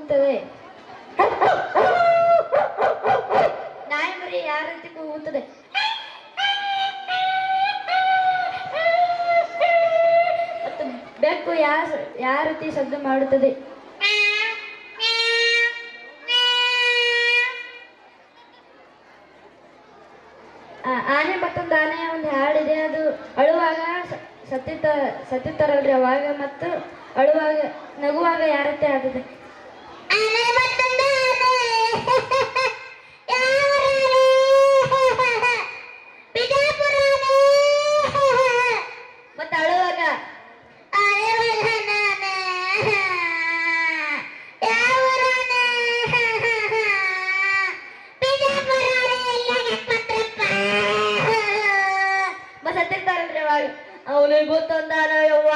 ಕೂಗುತ್ತದೆ? ನಾಯಿ ಮರಿ ಯಾವ ರೀತಿ ಕೂಗುತ್ತದೆ? ಮತ್ತು ಬೆಕ್ಕು ಯಾವ ರೀತಿ ಶಬ್ದ ಮಾಡುತ್ತದೆ? ಆನೆ ಮತ್ತೊಂದು ಆನೆಯ ಒಂದು ಹಾಡಿದೆ. ಅದು ಅಳುವಾಗ ಸತ್ತಿತ್ತಾರಲ್ರಿ ಅವಾಗ, ಮತ್ತು ಅಳುವಾಗ ನಗುವಾಗ ಯಾವ ರೀತಿ ಆಗಿದೆ? ಮತ್ತೆ ಅಳುವಾಗ ಸತ್ತಿರ್ತಾರಲ್ರಿ ಅವಾಗ ಅವನಿಗೆ ಗೊತ್ತೊಂದಾನ ಯವ್ವ